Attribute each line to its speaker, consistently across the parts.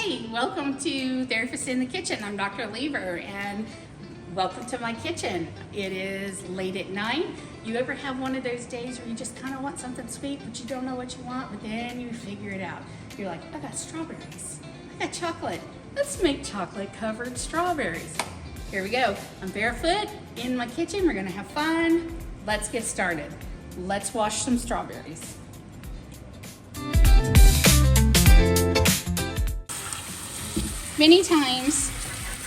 Speaker 1: Hey, welcome to Therapist in the Kitchen. I'm Dr. Lever and welcome to my kitchen. It is late at night. You ever have one of those days where you just kind of want something sweet but you don't know what you want, but then you figure it out. You're like, I got strawberries, I got chocolate. Let's make chocolate covered strawberries. Here we go. I'm barefoot in my kitchen. We're gonna have fun. Let's get started. Let's wash some strawberries. Many times,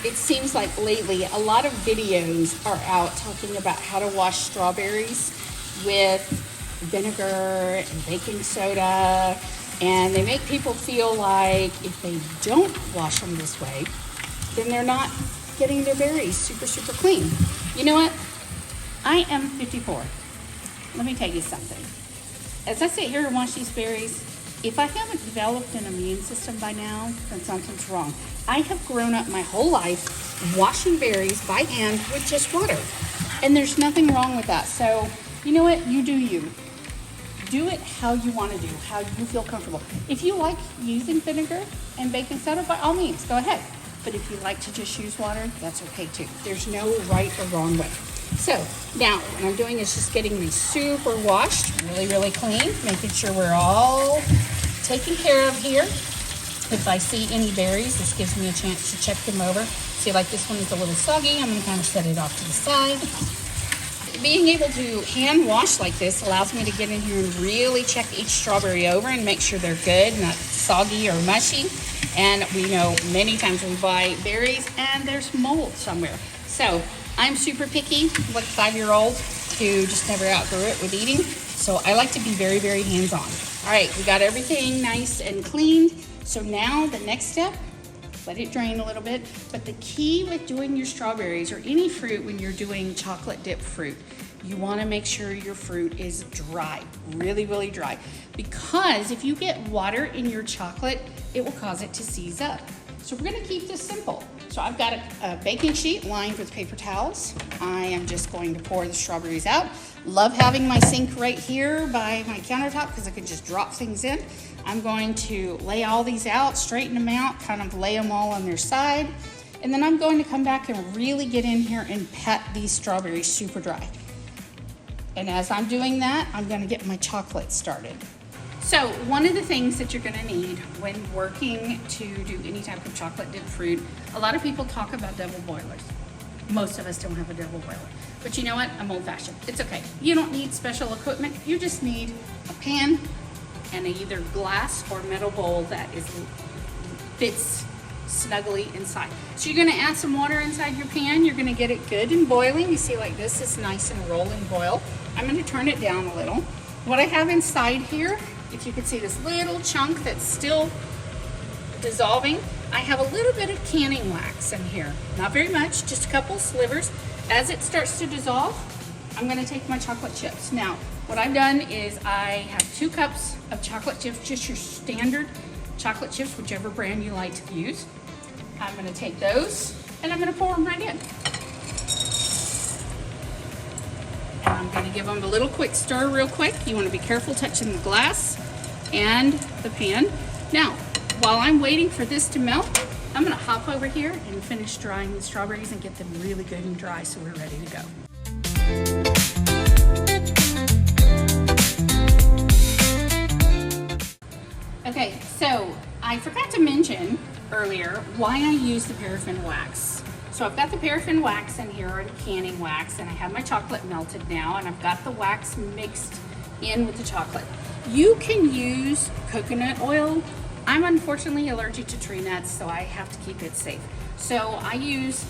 Speaker 1: it seems like lately, a lot of videos are out talking about how to wash strawberries with vinegar and baking soda, and they make people feel like if they don't wash them this way, then they're not getting their berries super clean. You know what? I am 54. Let me tell you something. As I sit here and wash these berries, if I haven't developed an immune system by now, then something's wrong. I have grown up my whole life washing berries by hand with just water. And there's nothing wrong with that. So, you know what? You do you. Do it how you want to do, how you feel comfortable. If you like using vinegar and baking soda, by all means, go ahead. But if you like to just use water, that's okay too. There's no right or wrong way. So now what I'm doing is just getting these super washed, really clean, making sure we're all taken care of here. If I see any berries, this gives me a chance to check them over. See, like this one is a little soggy. I'm gonna kind of set it off to the side. Being able to hand wash like this allows me to get in here and really check each strawberry over and make sure they're good, not soggy or mushy. And we know many times we buy berries and there's mold somewhere. So I'm super picky, like a 5-year-old who just never outgrew it with eating. So I like to be very hands-on. All right, we got everything nice and cleaned. So now the next step, let it drain a little bit. But the key with doing your strawberries or any fruit when you're doing chocolate dip fruit, you wanna make sure your fruit is dry, really dry. Because if you get water in your chocolate, it will cause it to seize up. So we're gonna keep this simple. So I've got a baking sheet lined with paper towels. I am just going to pour the strawberries out. Love having my sink right here by my countertop because I can just drop things in. I'm going to lay all these out, straighten them out, kind of lay them all on their side. And then I'm going to come back and really get in here and pat these strawberries super dry. And as I'm doing that, I'm gonna get my chocolate started. So one of the things that you're gonna need when working to do any type of chocolate dip fruit, a lot of people talk about double boilers. Most of us don't have a double boiler. But you know what? I'm old fashioned. It's okay. You don't need special equipment. You just need a pan and either glass or metal bowl that fits snugly inside. So you're gonna add some water inside your pan. You're gonna get it good and boiling. You see like this is nice and rolling boil. I'm gonna turn it down a little. What I have inside here, if you can see this little chunk that's still dissolving, I have a little bit of canning wax in here. Not very much, just a couple slivers. As it starts to dissolve, I'm gonna take my chocolate chips. Now, what I've done is I have 2 cups of chocolate chips, just your standard chocolate chips, whichever brand you like to use. I'm gonna take those and I'm gonna pour them right in. And I'm gonna give them a little quick stir real quick. You wanna be careful touching the glass and the pan. Now, while I'm waiting for this to melt, I'm gonna hop over here and finish drying the strawberries and get them really good and dry so we're ready to go. Okay, so I forgot to mention earlier why I use the paraffin wax. So I've got the paraffin wax in here, or the canning wax, and I have my chocolate melted now, and I've got the wax mixed in with the chocolate. You can use coconut oil. I'm unfortunately allergic to tree nuts, so I have to keep it safe. So I use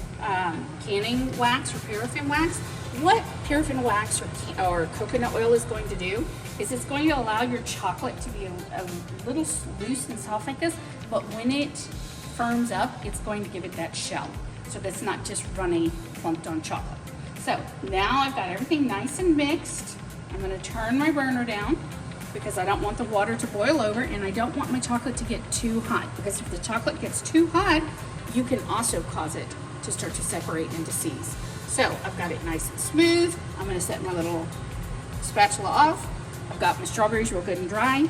Speaker 1: canning wax or paraffin wax. What paraffin wax or coconut oil is going to do is it's going to allow your chocolate to be a little loose and soft like this, but when it firms up, it's going to give it that shell. So that's not just runny, clumped on chocolate. So now I've got everything nice and mixed. I'm gonna turn my burner down because I don't want the water to boil over and I don't want my chocolate to get too hot, because if the chocolate gets too hot, you can also cause it to start to separate and to seize. So I've got it nice and smooth. I'm gonna set my little spatula off. I've got my strawberries real good and dry.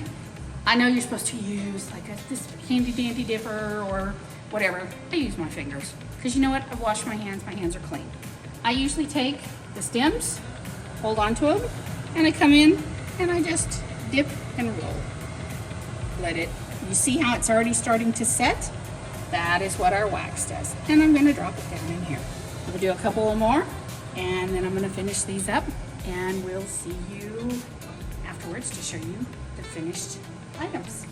Speaker 1: I know you're supposed to use like this handy dandy dipper or whatever. I use my fingers because you know what? I've washed my hands are clean. I usually take the stems, hold on to them, and I come in and I just dip and roll. Let it, you see how it's already starting to set? That is what our wax does. And I'm gonna drop it down in here. We'll do a couple more and then I'm gonna finish these up and we'll see you afterwards to show you the finished items.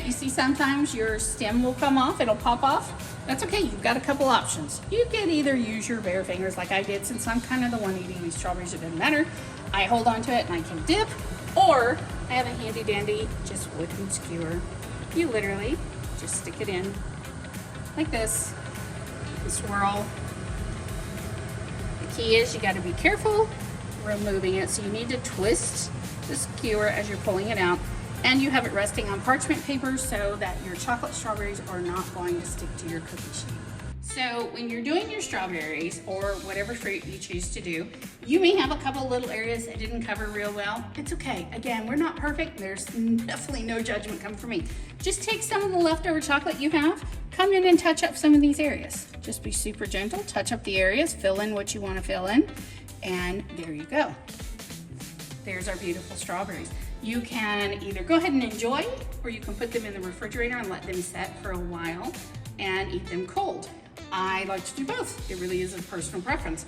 Speaker 1: You see sometimes your stem will come off, it'll pop off. That's okay, you've got a couple options. You can either use your bare fingers like I did, since I'm kind of the one eating these strawberries, it doesn't matter. I hold on to it and I can dip, or I have a handy dandy, just wooden skewer. You literally just stick it in like this, and swirl. The key is you gotta be careful removing it, so you need to twist the skewer as you're pulling it out. And you have it resting on parchment paper so that your chocolate strawberries are not going to stick to your cookie sheet. So when you're doing your strawberries or whatever fruit you choose to do, you may have a couple little areas that didn't cover real well. It's okay. Again, we're not perfect. There's definitely no judgment come from me. Just take some of the leftover chocolate you have, come in and touch up some of these areas. Just be super gentle, touch up the areas, fill in what you want to fill in, and there you go. There's our beautiful strawberries. You can either go ahead and enjoy, or you can put them in the refrigerator and let them set for a while and eat them cold. I like to do both. It really is a personal preference.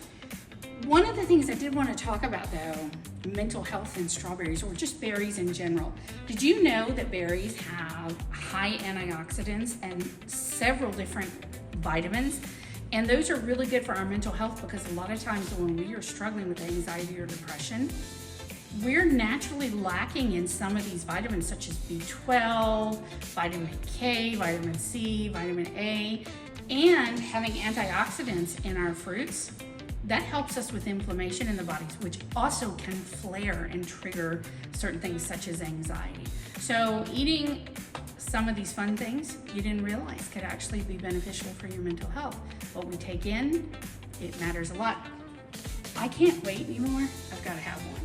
Speaker 1: One of the things I did want to talk about though, mental health and strawberries, or just berries in general. Did you know that berries have high antioxidants and several different vitamins? And those are really good for our mental health, because a lot of times when we are struggling with anxiety or depression, we're naturally lacking in some of these vitamins such as B12, vitamin K, vitamin C, vitamin A, and having antioxidants in our fruits, that helps us with inflammation in the bodies, which also can flare and trigger certain things such as anxiety. So eating some of these fun things you didn't realize could actually be beneficial for your mental health. What we take in, it matters a lot. I can't wait anymore. I've got to have one.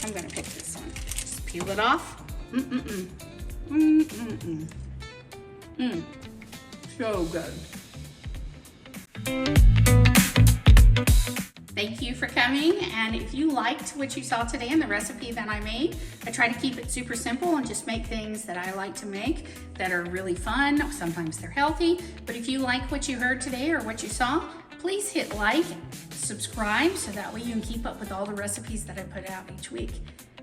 Speaker 1: I'm gonna pick this one. Just peel it off. So good. Thank you for coming, and if you liked what you saw today and the recipe that I made, I try to keep it super simple and just make things that I like to make that are really fun. Sometimes they're healthy, but if you like what you heard today or what you saw, please hit like, subscribe, so that way you can keep up with all the recipes that I put out each week.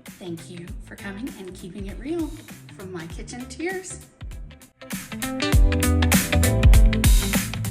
Speaker 1: Thank you for coming and keeping it real, from my kitchen to yours.